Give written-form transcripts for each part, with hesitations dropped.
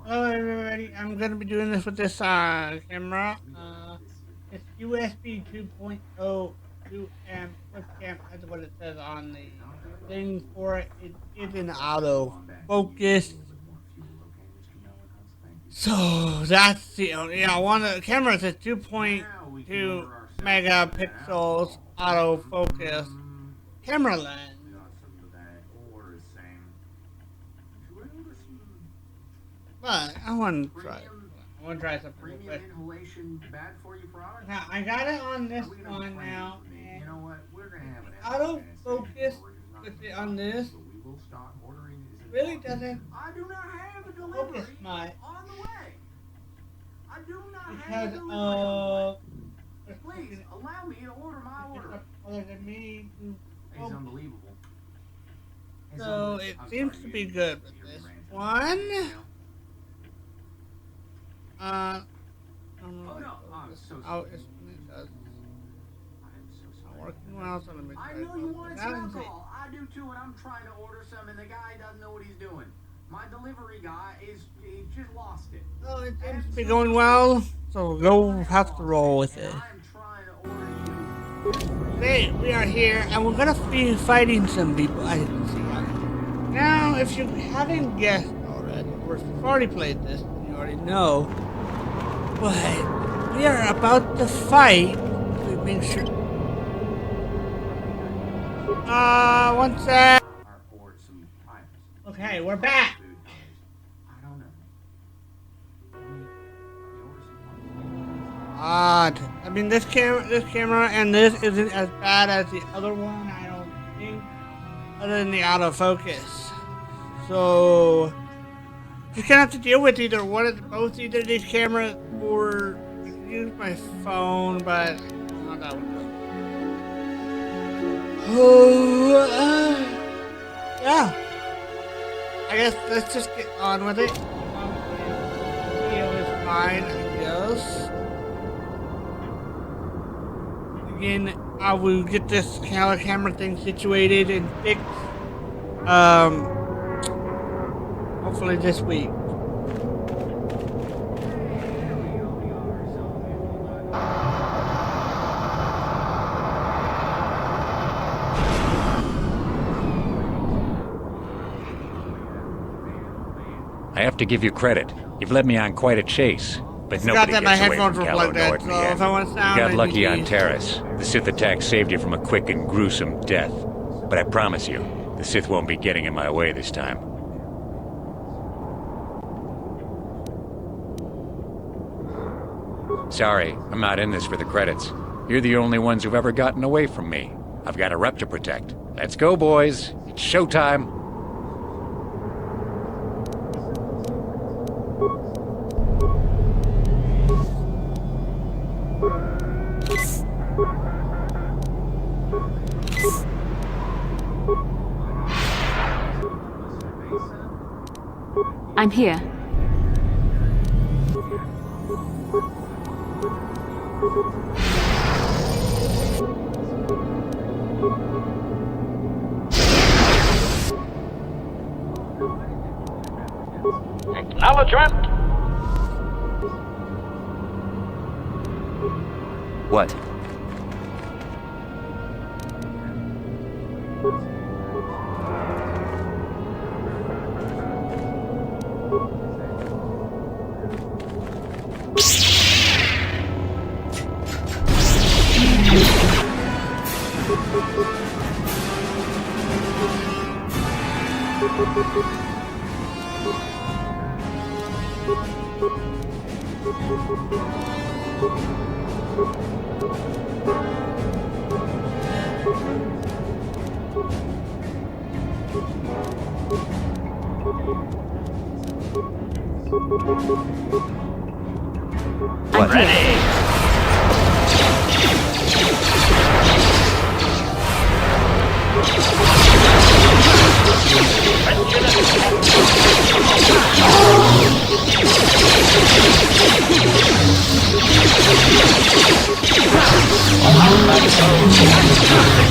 Hello everybody, I'm going to be doing this with this camera. It's USB 2.0 2M webcam. That's what it says on the thing for it. It is an auto focus. So that's the only, yeah, one of the cameras is 2.2 megapixels autofocus camera lens. But I want to try it. I want to try something real quick. Inhalation bad for you product? Now, I got it on this one now, and You know what? We're gonna have an autofocus with it on this but we will start ordering. really doesn't I do not have a focus delivery much on the way. I do not have a because delivery on the way. it's Please allow me to order my order. other than me. It's unbelievable. So it seems to be good with this one. Oh no, I'm so sorry. It's I'm so sorry. not working well, so let me I try know you something wanted else some and see. alcohol. I do too, and I'm trying to order some, and the guy doesn't know what he's doing. My delivery guy he just lost it. Oh, it seems to be going well, so we'll have to roll with it. And I'm trying to order you. Today we are here, and we're gonna be fighting some people. I didn't see that. Now, if you haven't guessed already, we've already played this, you already know. But we are about to fight. To make sure. One sec. Or some items. Okay, we're back. I don't know. I mean, this camera, and this isn't as bad as the other one. I don't think, other than the autofocus. So you're gonna have to deal with either one of both either of these cameras, or you can use my phone, but not that one. Oh, yeah. I guess let's just get on with it. Video is fine, I guess. Again, I will get this camera thing situated and fixed. Hopefully this week. I have to give you credit. You've led me on quite a chase, but nobody that my gets away headphones from were Calo plugged in, Nord in the so end. if I want sound, You got I lucky need on these. Terrace. The Sith attack saved you from a quick and gruesome death. But I promise you, the Sith won't be getting in my way this time. Sorry, I'm not in this for the credits. You're the only ones who've ever gotten away from me. I've got a rep to protect. Let's go, boys. It's showtime. I'm here. Acknowledgement! What? I'm here.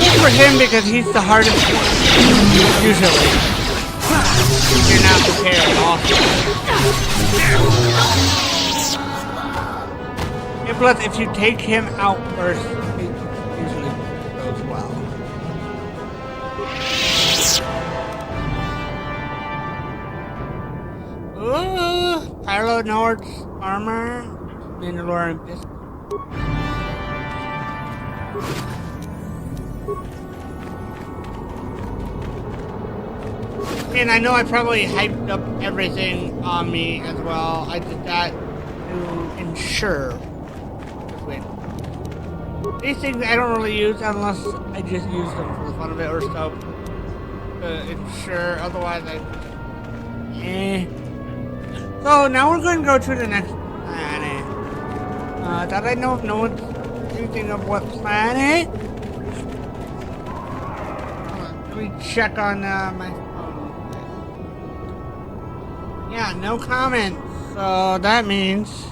Good for him because he's the hardest one, usually. You're not prepared, also. Yeah, plus, if you take him out first, it usually goes well. Ooh, Pyro Nord's armor, Mandalorian pistol. And I know I probably hyped up everything on me as well. I did that to ensure. Wait. These things I don't really use unless I just use them for the fun of it or stuff. To ensure, otherwise So now we're going to go to the next planet. That I know of no one's anything of what planet. Let me check on my phone. Yeah, no comments. So that means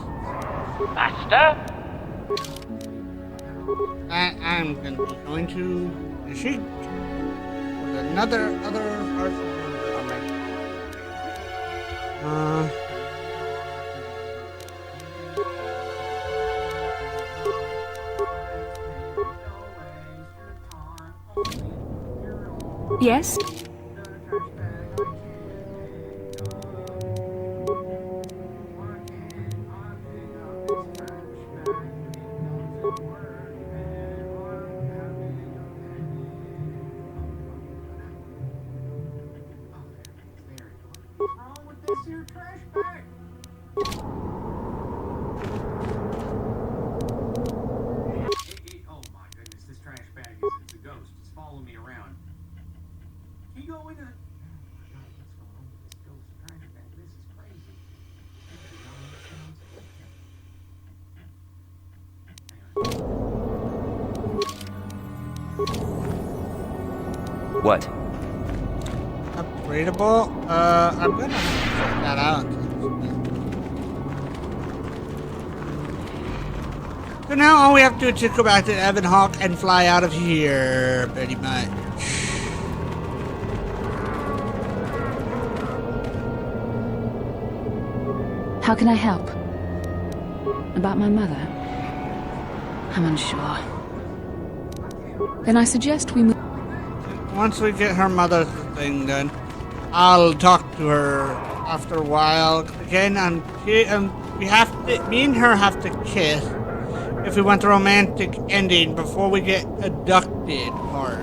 Master? that I'm going to be going to the sheet with other parts of the Yes? What? upgradable. I'm gonna check that out. So now all we have to do is just go back to Evan Hawk and fly out of here, pretty much. How can I help? About my mother? I'm unsure. Then I suggest we move. Once we get her mother's thing done, I'll talk to her after a while. Again, we have to, me and her have to kiss if we want the romantic ending before we get abducted part.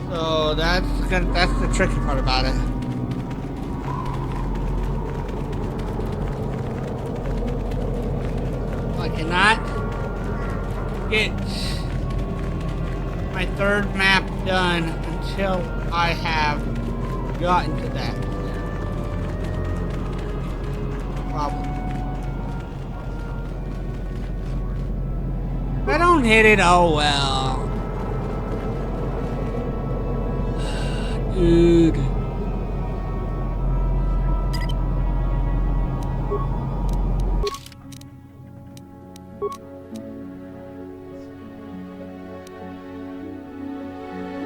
So that's the tricky part about it. I cannot get my third map done until I have gotten to that problem. If I don't hit it, oh well. Dude.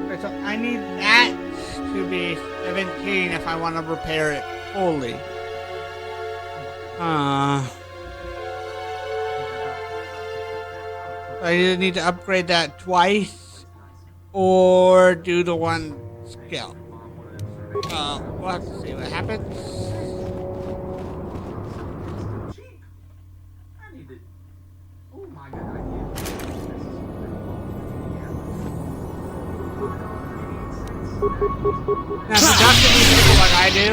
Okay, so I need that to be 17 if I want to repair it fully. I either need to upgrade that twice or do the one skill. We'll have to see what happens. Now, if the doctor needs people like I do,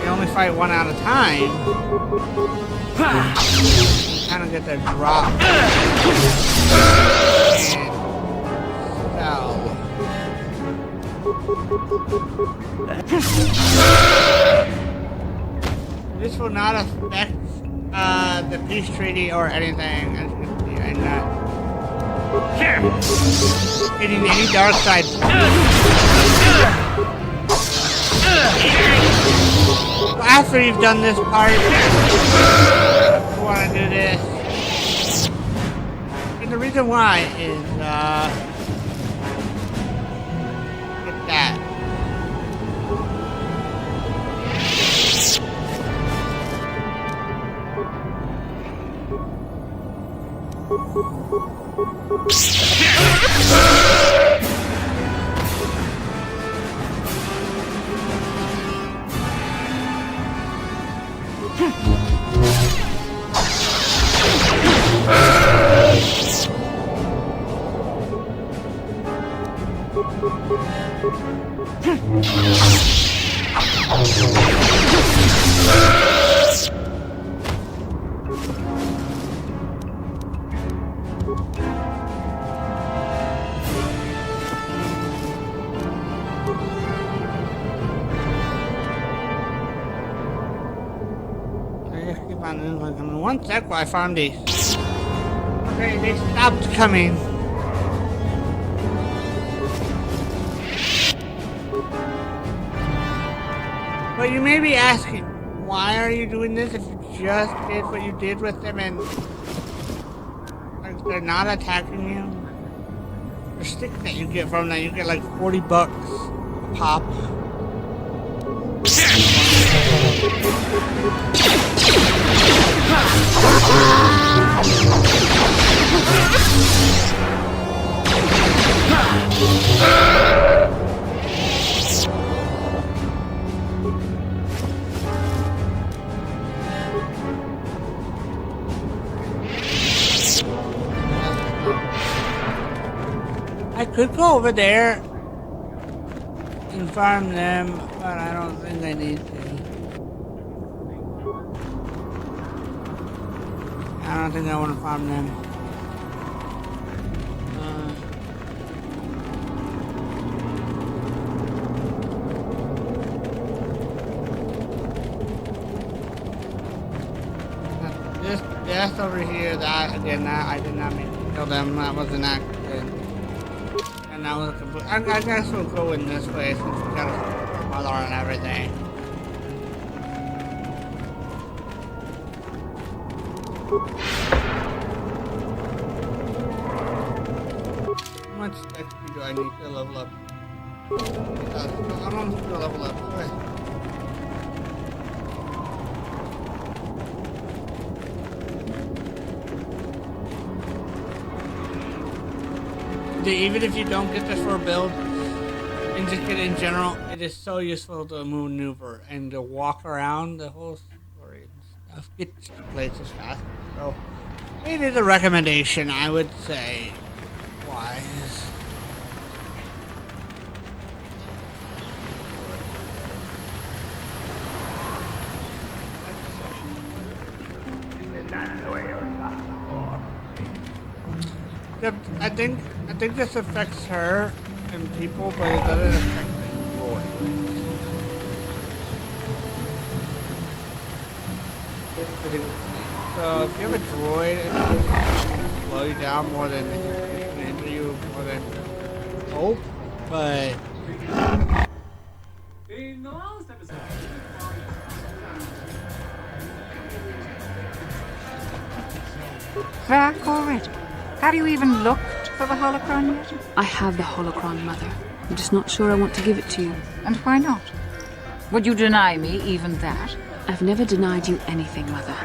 you only fight one at a time. You kind of get that drop. This will not affect the peace treaty or anything. As you can see, I'm not hitting any dark side. After you've done this part, you want to do this. And the reason why is, get that. One sec while I found these. Okay, they stopped coming. But you may be asking, why are you doing this if you just did what you did with them and like, they're not attacking you? The stick that you get from that, you get like $40 a pop. I could go over there and farm them, but I don't think I need to. I don't think I want to farm them. This death over here, that again, I did not mean to kill them. That was an accident. And that was a complete. I guess we'll go in this way since we got a mother and everything. How much XP do I need to level up? I don't need to level up. Okay. Even if you don't get this for a build, and just get it in general, it is so useful to maneuver and to walk around the whole story and stuff. Get to places fast. So, it is a recommendation, I would say. Wise. I think this affects her and people, but it doesn't affect the droid. So if you have a droid, it can slow you down more than it can injure you more than hope, but In the last episode, Back already? Have you even looked for the holocron yet? I have the holocron, Mother. I'm just not sure I want to give it to you. And why not? Would you deny me even that? I've never denied you anything, Mother.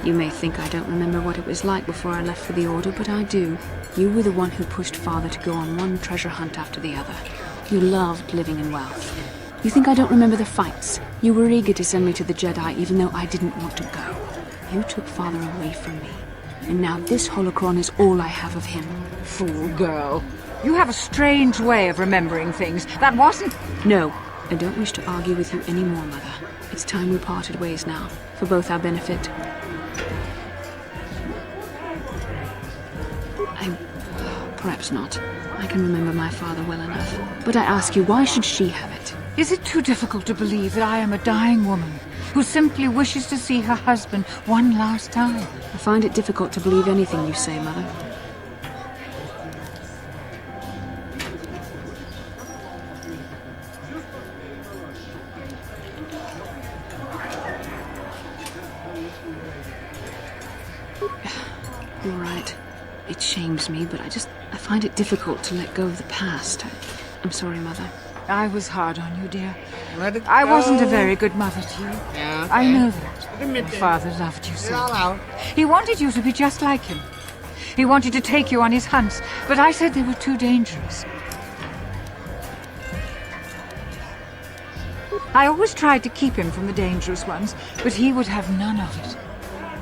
You may think I don't remember what it was like before I left for the Order, but I do. You were the one who pushed Father to go on one treasure hunt after the other. You loved living in wealth. You think I don't remember the fights? You were eager to send me to the Jedi even though I didn't want to go. You took Father away from me. And now this holocron is all I have of him. Fool girl. You have a strange way of remembering things. That wasn't... No, I don't wish to argue with you anymore, Mother. It's time we parted ways now, for both our benefit. Perhaps not. I can remember my father well enough. But I ask you, why should she have it? Is it too difficult to believe that I am a dying woman who simply wishes to see her husband one last time? I find it difficult to believe anything you say, Mother. It shames me, but I find it difficult to let go of the past. I'm sorry, Mother. I was hard on you, dear. Let it I go. wasn't a very good mother to you. Yeah, okay. I know that. Admit Your it. father loved you Get it so. all out. He wanted you to be just like him. He wanted to take you on his hunts, but I said they were too dangerous. I always tried to keep him from the dangerous ones, but he would have none of it.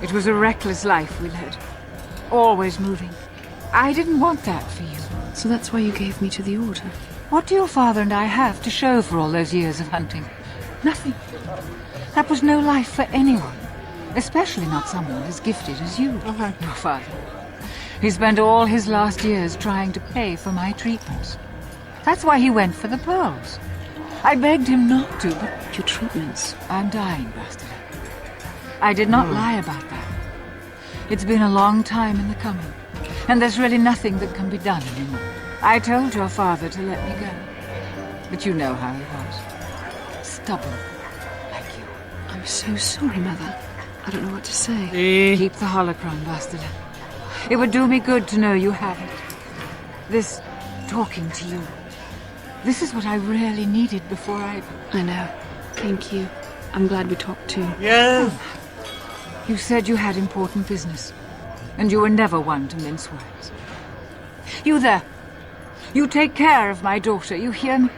It was a reckless life we led. Always moving. I didn't want that for you. So that's why you gave me to the Order? What do your father and I have to show for all those years of hunting? Nothing. That was no life for anyone. Especially not someone as gifted as you, Okay. your father. He spent all his last years trying to pay for my treatments. That's why he went for the pearls. I begged him not to, but Your treatments. I'm dying, Bastila. I did not lie about that. It's been a long time in the coming, and there's really nothing that can be done anymore. I told your father to let me go, but you know how he was. Stubborn, like you. I'm so sorry, Mother. I don't know what to say. See? Keep the holocron, Bastila. It would do me good to know you have it. This talking to you. This is what I really needed before I know. Thank you. I'm glad we talked too. Yes. You said you had important business, and you were never one to mince words. You there. You take care of my daughter, you hear me?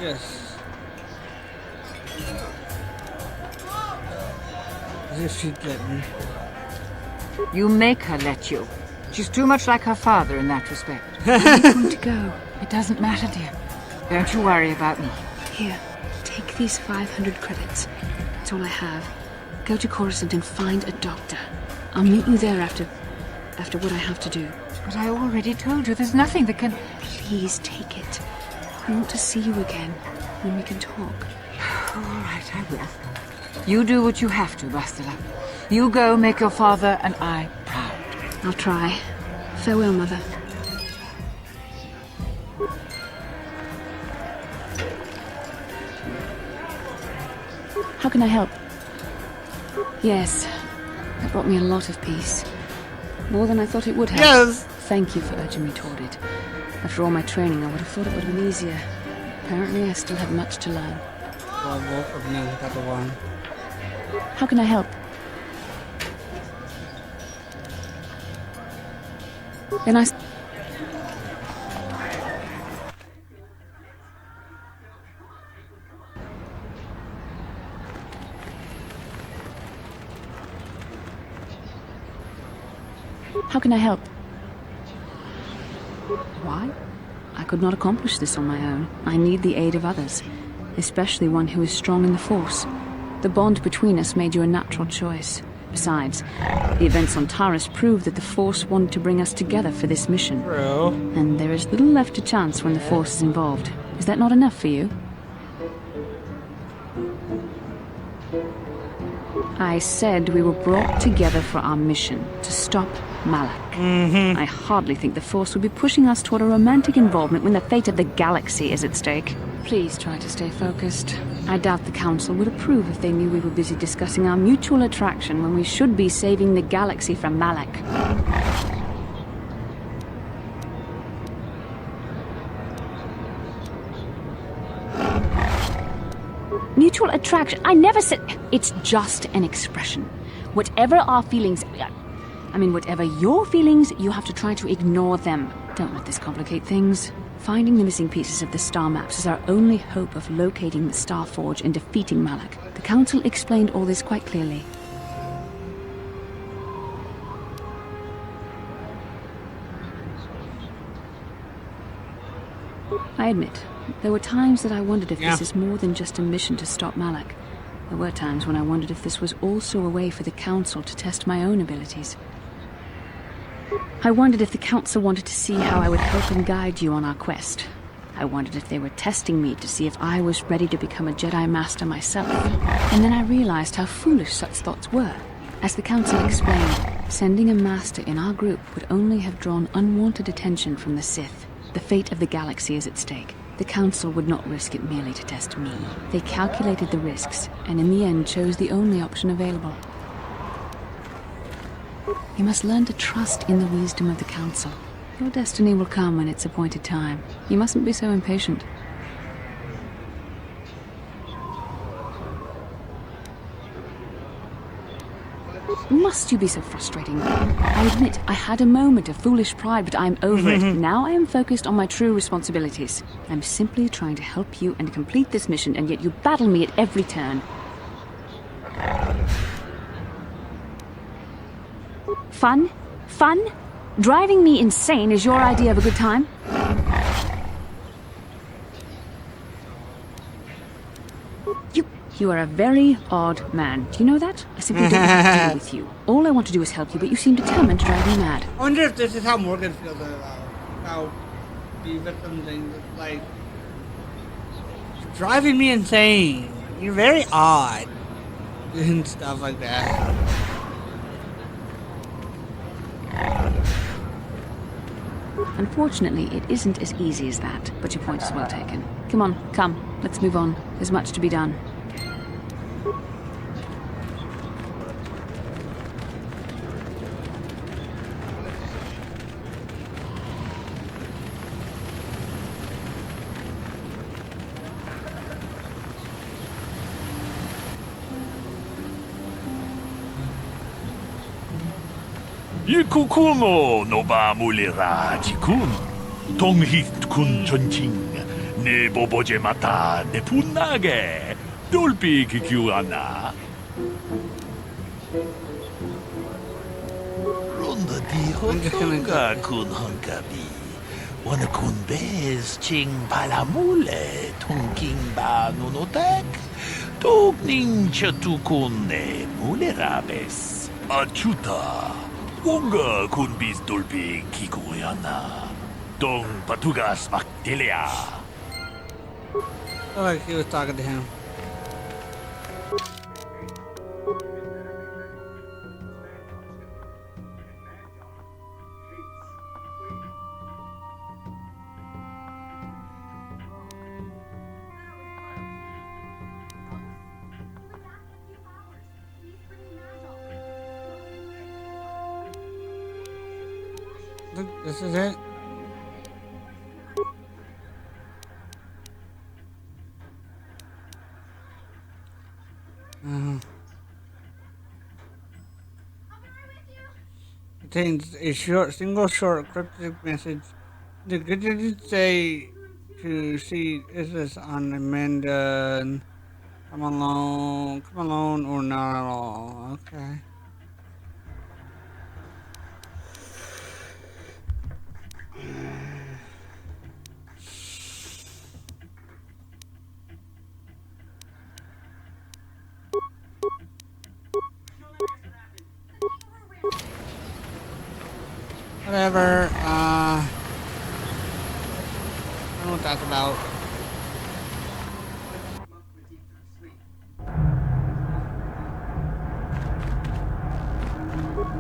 Yes. As if she'd let me. You make her let you. She's too much like her father in that respect. I'm going to go. It doesn't matter, dear. Don't you worry about me. Here, take these 500 credits. That's all I have. Go to Coruscant and find a doctor. I'll meet you there after what I have to do. But I already told you there's nothing that can... Please take it. I want to see you again, when we can talk. All right, I will. You do what you have to, Bastila. You go make your father and I proud. I'll try. Farewell, Mother. How can I help? Yes, that brought me a lot of peace. More than I thought it would have. Yes. Thank you for urging me toward it. After all my training, I would have thought it would have been easier. Apparently, I still have much to learn. Well, both of them got the one. How can I help? Then How can I help? Why? I could not accomplish this on my own. I need the aid of others, especially one who is strong in the Force. The bond between us made you a natural choice. Besides, the events on Taris prove that the Force wanted to bring us together for this mission. True. And there is little left to chance when the Force is involved. Is that not enough for you? I said we were brought together for our mission, to stop Malak. I hardly think the Force would be pushing us toward a romantic involvement when the fate of the galaxy is at stake. Please try to stay focused. I doubt the Council would approve if they knew we were busy discussing our mutual attraction when we should be saving the galaxy from Malak. Mutual attraction? I never said... It's just an expression. Whatever our feelings... whatever your feelings, you have to try to ignore them. Don't let this complicate things. Finding the missing pieces of the star maps is our only hope of locating the Star Forge and defeating Malak. The Council explained all this quite clearly. I admit, there were times that I wondered if this is more than just a mission to stop Malak. There were times when I wondered if this was also a way for the Council to test my own abilities. I wondered if the Council wanted to see how I would help and guide you on our quest. I wondered if they were testing me to see if I was ready to become a Jedi Master myself. And then I realized how foolish such thoughts were. As the Council explained, sending a Master in our group would only have drawn unwanted attention from the Sith. The fate of the galaxy is at stake. The Council would not risk it merely to test me. They calculated the risks, and in the end chose the only option available. You must learn to trust in the wisdom of the council. Your destiny will come when it's appointed time. You mustn't be so impatient. Must you be so frustrating? I admit, I had a moment of foolish pride, but I'm over it. Now I am focused on my true responsibilities. I'm simply trying to help you and complete this mission, and yet you battle me at every turn. Fun? Fun? Driving me insane is your idea of a good time? You are a very odd man. Do you know that? I simply don't want to deal with you. All I want to do is help you, but you seem determined to drive me mad. I wonder if this is how Morgan feels about how the victim thing is like. You're driving me insane. You're very odd. And stuff like that. Unfortunately, it isn't as easy as that, but your point is well taken. Come on, come. Let's move on. There's much to be done. 이쿠쿠노 노바물리라 지군 동히군 전칭 네 보보제 마타 네 분나게 돌비 기규하나 론더 디호가 군 헝가비 원어 군베스 칭 발라물레 통킹바 누노닥 독닝 셔투군네 물레라베스 아추타 Unga kun bis dolbi kikoyana. Dong patugas maktilia. I like he was talking to him. Look, this is it. Contains a single short cryptic message. The good did say to see is this on Amanda? Come alone, or not at all. Okay. Whatever, I don't know what that's about.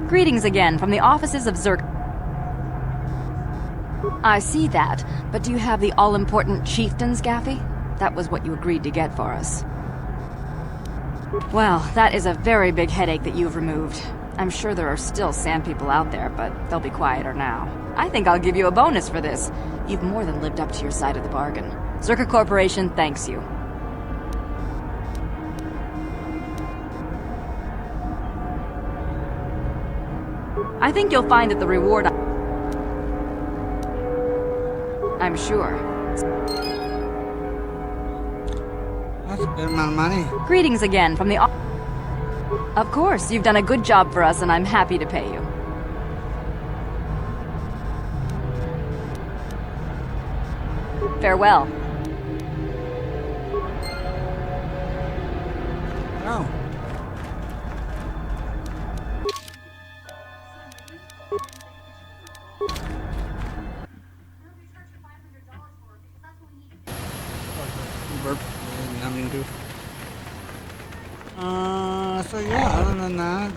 Greetings again from the offices of Zerk. I see that, but do you have the all-important chieftains, Gaffy? That was what you agreed to get for us. Well, that is a very big headache that you've removed. I'm sure there are still sand people out there, but they'll be quieter now. I think I'll give you a bonus for this. You've more than lived up to your side of the bargain. Zerka Corporation thanks you. I think you'll find that the reward... I'm sure. That's a good amount of money. Greetings again from the... Of course, you've done a good job for us, and I'm happy to pay you. Farewell. Oh. Burp. Nothing to do. So yeah, other than that,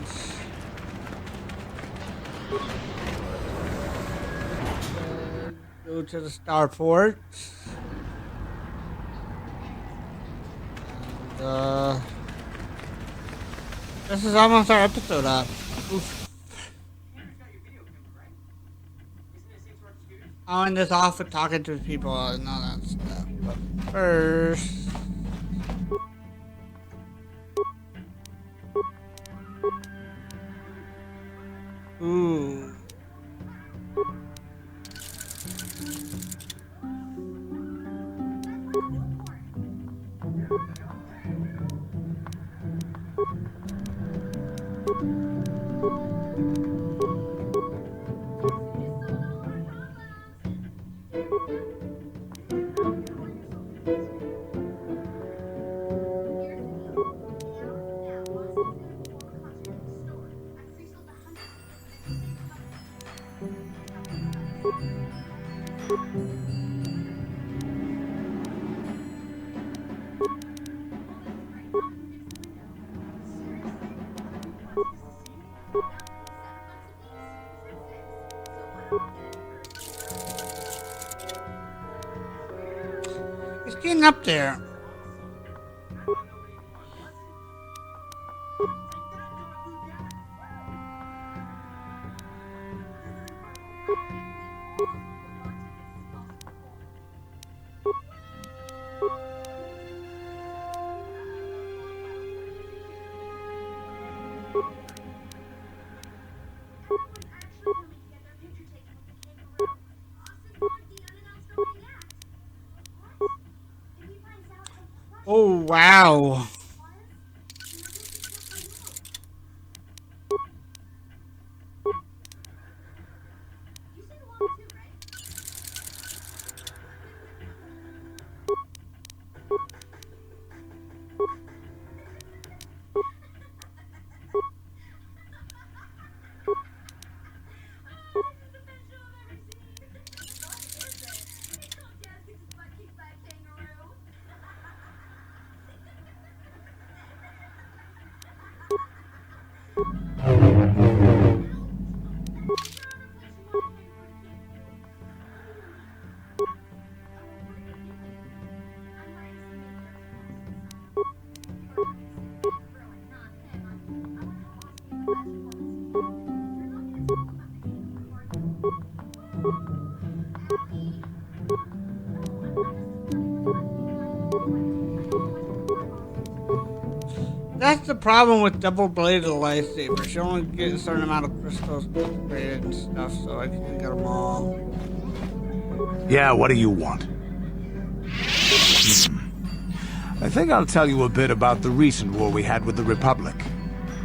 go to the starport. And, this is almost our episode up. Oof. I'll end this off with talking to people and all that stuff. But first. Ooh. It's getting up there. Oh, wow. That's the problem with double-bladed lightsabers. You only get a certain amount of crystals upgraded and stuff, so I can't get them all. Yeah, what do you want? I think I'll tell you a bit about the recent war we had with the Republic.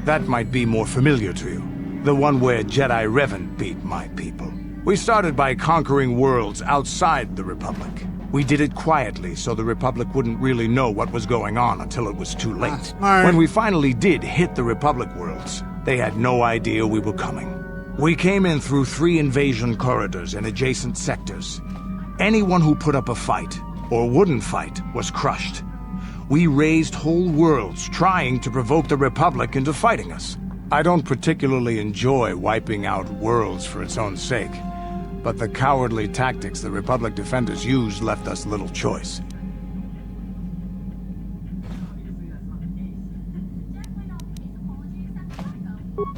That might be more familiar to you. The one where Jedi Revan beat my people. We started by conquering worlds outside the Republic. We did it quietly so the Republic wouldn't really know what was going on until it was too late. Smart. When we finally did hit the Republic worlds, they had no idea we were coming. We came in through 3 invasion corridors in adjacent sectors. Anyone who put up a fight, or wouldn't fight, was crushed. We razed whole worlds trying to provoke the Republic into fighting us. I don't particularly enjoy wiping out worlds for its own sake, but the cowardly tactics the Republic defenders used left us little choice.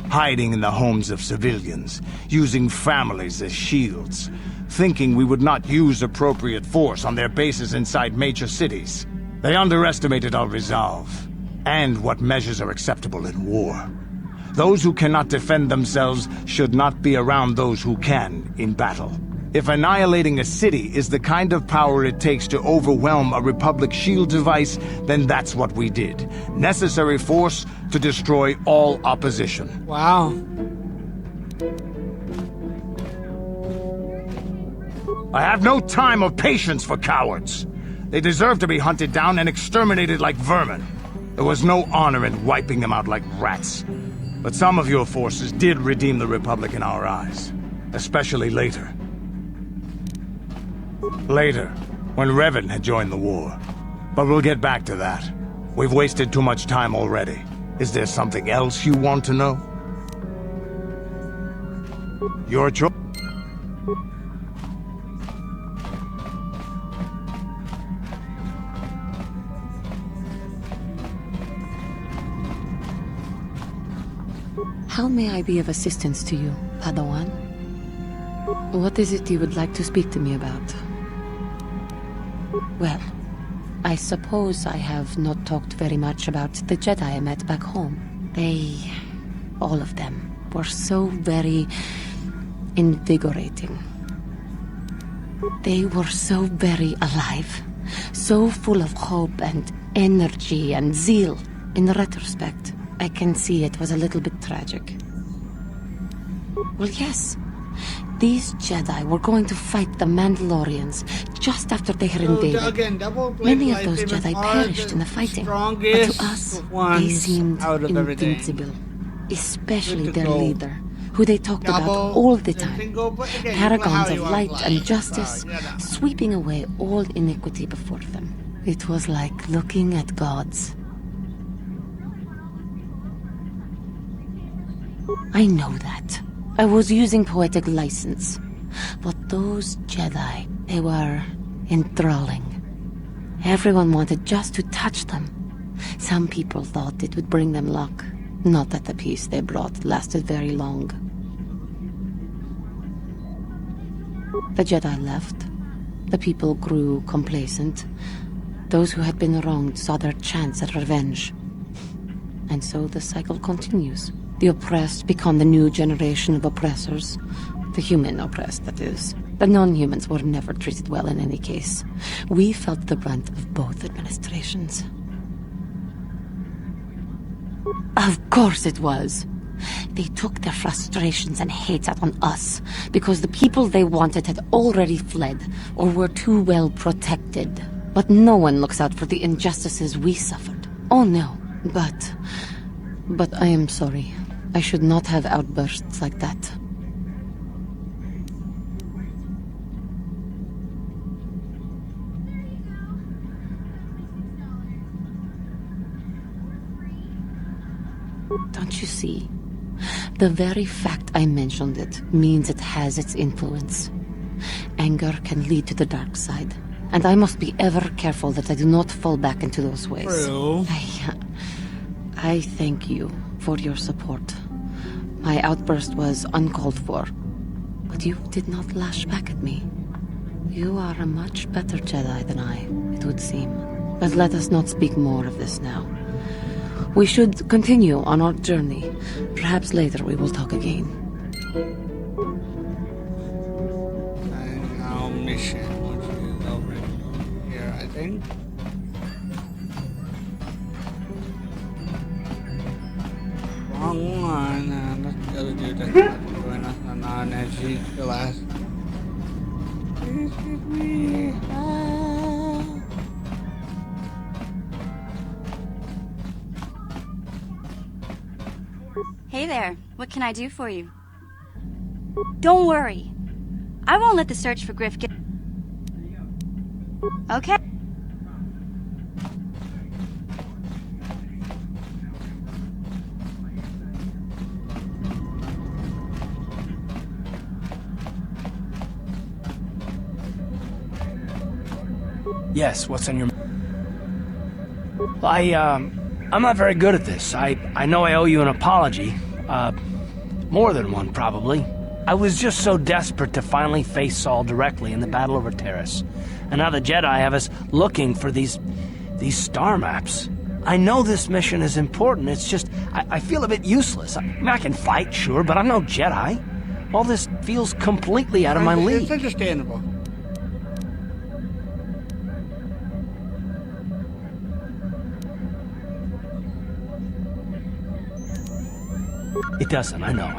Hiding in the homes of civilians, using families as shields, thinking we would not use appropriate force on their bases inside major cities. They underestimated our resolve, and what measures are acceptable in war. Those who cannot defend themselves should not be around those who can in battle. If annihilating a city is the kind of power it takes to overwhelm a Republic shield device, then that's what we did. Necessary force to destroy all opposition. Wow. I have no time or patience for cowards. They deserve to be hunted down and exterminated like vermin. There was no honor in wiping them out like rats. But some of your forces did redeem the Republic in our eyes. Especially later. Later, when Revan had joined the war. But we'll get back to that. We've wasted too much time already. Is there something else you want to know? Your choice. How may I be of assistance to you, Padawan? What is it you would like to speak to me about? Well, I suppose I have not talked very much about the Jedi I met back home. They, all of them, were so very invigorating. They were so very alive, so full of hope and energy and zeal. In retrospect, I can see it was a little bit tragic. Well, yes. These Jedi were going to fight the Mandalorians just after they had invaded. Again, Many of those Jedi perished in the fighting, but to us, they seemed invincible. Especially their leader, who they talked about all the time. Paragons of light and justice, sweeping away all iniquity before them. It was like looking at gods. I know that. I was using poetic license. But those Jedi, they were enthralling. Everyone wanted just to touch them. Some people thought it would bring them luck. Not that the peace they brought lasted very long. The Jedi left. The people grew complacent. Those who had been wronged saw their chance at revenge. And so the cycle continues. The oppressed become the new generation of oppressors. The human oppressed, that is. The non-humans were never treated well in any case. We felt the brunt of both administrations. Of course it was. They took their frustrations and hate out on us because the people they wanted had already fled or were too well protected. But no one looks out for the injustices we suffered. Oh no, but I am sorry. I should not have outbursts like that. Don't you see? The very fact I mentioned it means it has its influence. Anger can lead to the dark side, and I must be ever careful that I do not fall back into those ways. True. I thank you for your support. My outburst was uncalled for, but you did not lash back at me. You are a much better Jedi than I, it would seem. But let us not speak more of this now. We should continue on our journey. Perhaps later we will talk again. And our mission, which is over here, I think. Wrong one. That's the other dude that's not doing us on as he's the last. Please give me help. Hey there, what can I do for you? Don't worry. I won't let the search for Griff get... Okay. Yes, what's on your... I'm not very good at this. I know I owe you an apology. More than one, probably. I was just so desperate to finally face Saul directly in the battle over Terrace. And now the Jedi have us looking for these star maps. I know this mission is important, it's just, I feel a bit useless. I mean, I can fight, sure, but I'm no Jedi. All this feels completely out of my league. It's understandable. It doesn't, I know.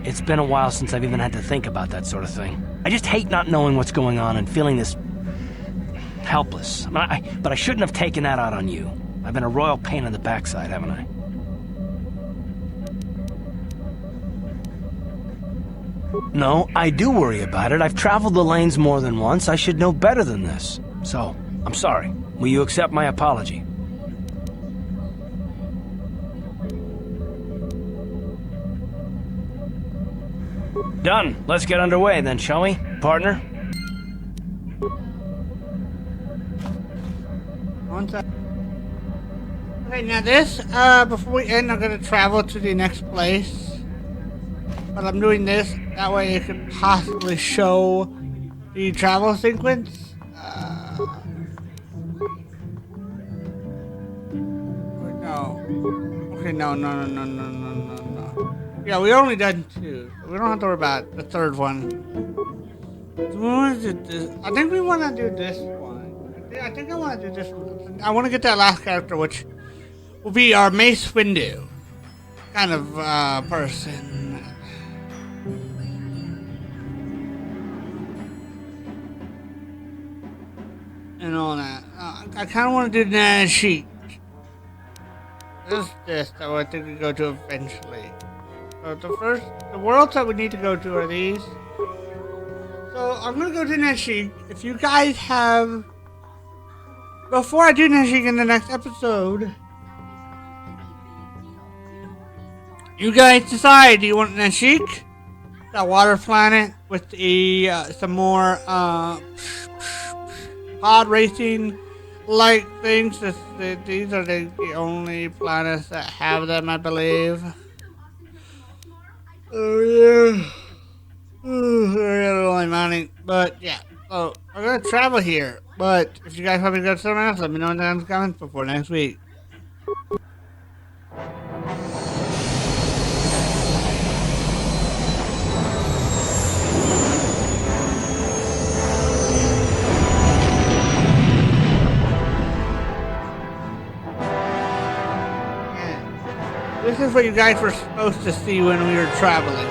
It's been a while since I've even had to think about that sort of thing. I just hate not knowing what's going on and feeling this... helpless. But I shouldn't have taken that out on you. I've been a royal pain in the backside, haven't I? No, I do worry about it. I've traveled the lanes more than once. I should know better than this. So, I'm sorry. Will you accept my apology? Done. Let's get underway then, shall we, partner? One sec. Okay, now this, before we end, I'm gonna travel to the next place. But I'm doing this That way it could possibly show the travel sequence. No. Okay, no. Yeah, we only done 2, so we don't have to worry about the 3rd one. So we want to do this. I think we want to do this one. I think I want to do this one. I want to get that last character, which will be our Mace Windu kind of person. And all that. I kind of want to do Nashik. This that I think we go to eventually. So the worlds that we need to go to are these. So I'm gonna go to Nashik. If you guys have, before I do Nashik in the next episode, you guys decide. Do you want Nashik, that water planet with the some more pod racing like things? These are the only planets that have them, I believe. Oh yeah. Really money, but yeah. So I'm gonna travel here. But if you guys want me to go somewhere else, let me know when time's coming before next week. This is what you guys were supposed to see when we were traveling.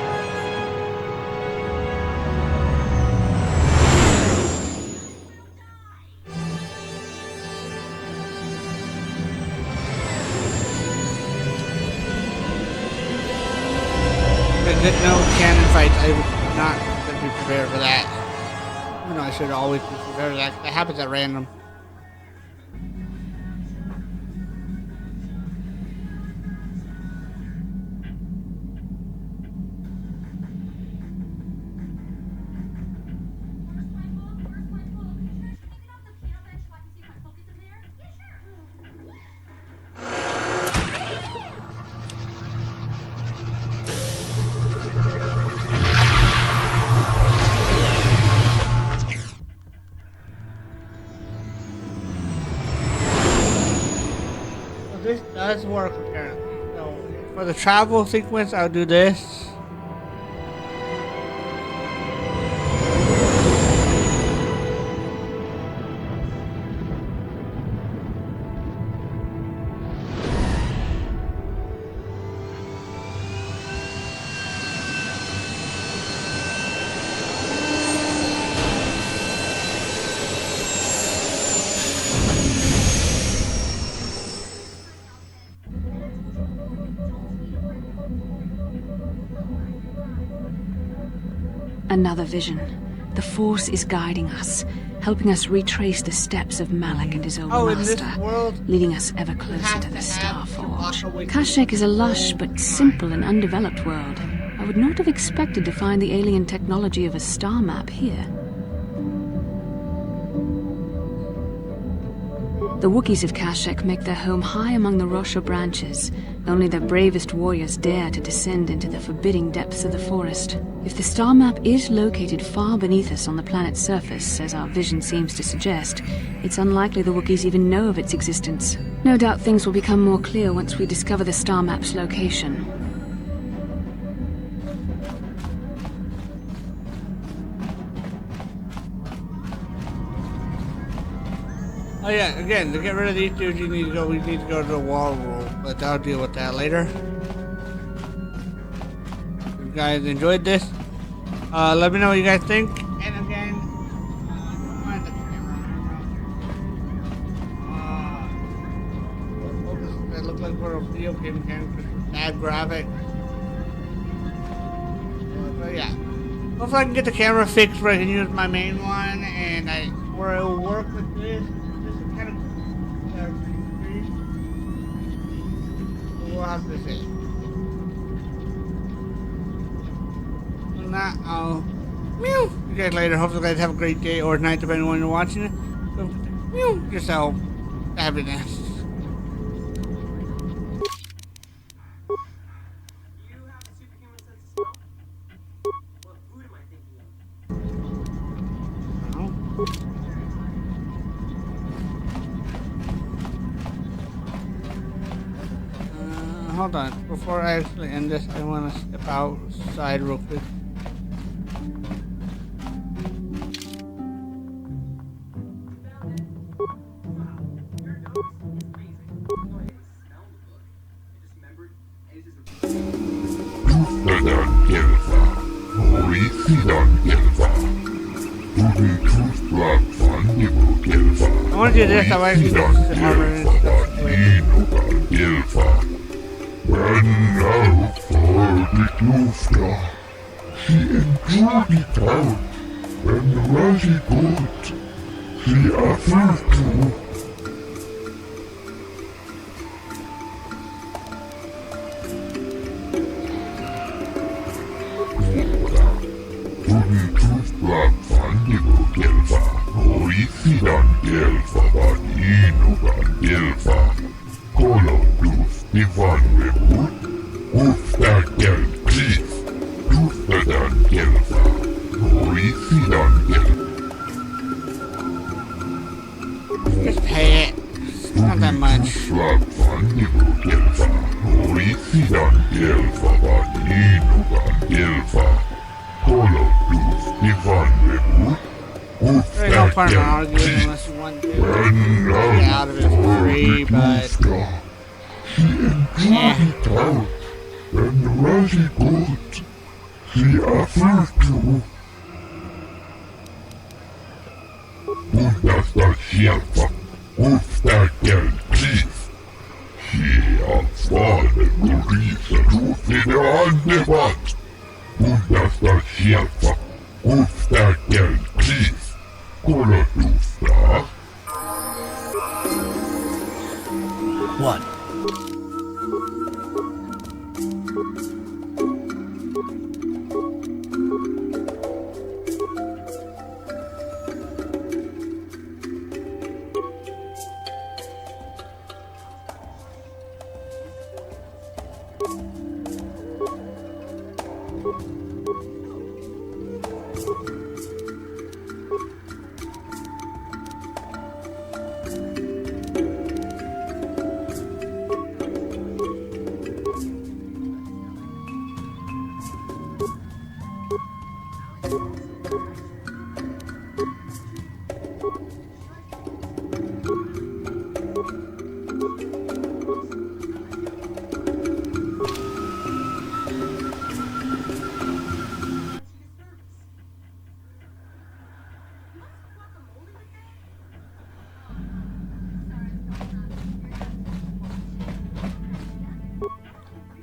No cannon fights. I was not going to be prepared for that. Even though I should always be prepared for that. That happens at random. This does work apparently. So for the travel sequence, I'll do this. Another vision. The Force is guiding us, helping us retrace the steps of Malak and his old master, leading us ever closer to the Star Forge. Kashyyyk is a lush but simple and undeveloped world. I would not have expected to find the alien technology of a star map here. The Wookiees of Kashyyyk make their home high among the Rosha branches. Only their bravest warriors dare to descend into the forbidding depths of the forest. If the star map is located far beneath us on the planet's surface, as our vision seems to suggest, it's unlikely the Wookiees even know of its existence. No doubt things will become more clear once we discover the star map's location. Oh yeah, again, to get rid of these dudes, we need to go to the wall rule, but I'll deal with that later. If you guys enjoyed this, let me know what you guys think. And again, don't mind the camera. It looks like we're a video game character. Bad graphic. But yeah, hopefully I can get the camera fixed where I can use my main one, and where it will work with this. We'll have to see. On that, I'll meow you guys later. Hopefully you guys have a great day or night depending on when you're watching it. So, meow yourself. Happiness. Hold on. Before I actually end this, I want to step outside real quick. I want to do this, I want to do this armor and stuff. Just pay it. It's not that much. There's no point in arguing unless you want to get out of it for free, but yeah. What?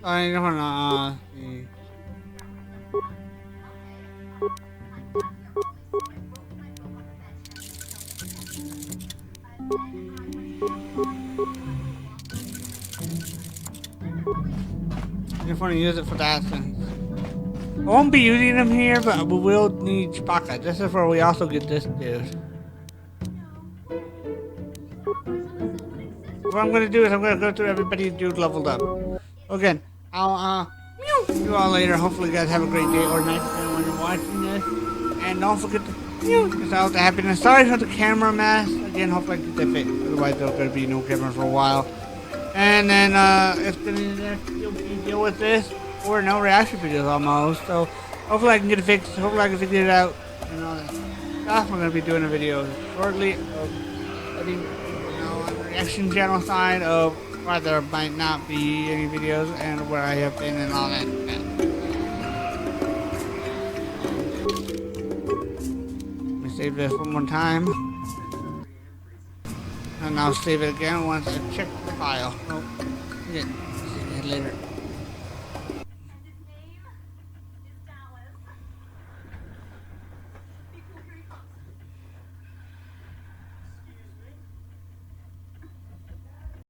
I don't wanna see. I just want to use it for that sense. I won't be using them here, but we will need Chewbacca. This is where we also get this dude. What I'm gonna do is I'm gonna go through everybody's dude leveled up. Again, I'll see you all later. Hopefully you guys have a great day or night when you're watching this. And don't forget to because out the happiness. Sorry for the camera mess. Again, hopefully I can get that fixed. Otherwise there's gonna be no camera for a while. And then it's gonna deal with this or no reaction videos almost. So hopefully I can get it fixed. Hopefully I can figure it out and all that stuff. I'm gonna be doing a video shortly of letting on the reaction channel side of why there might not be any videos and where I have been and all that. Let me save this one more time. And I'll save it again once I check the file. Oh, yeah, see you later.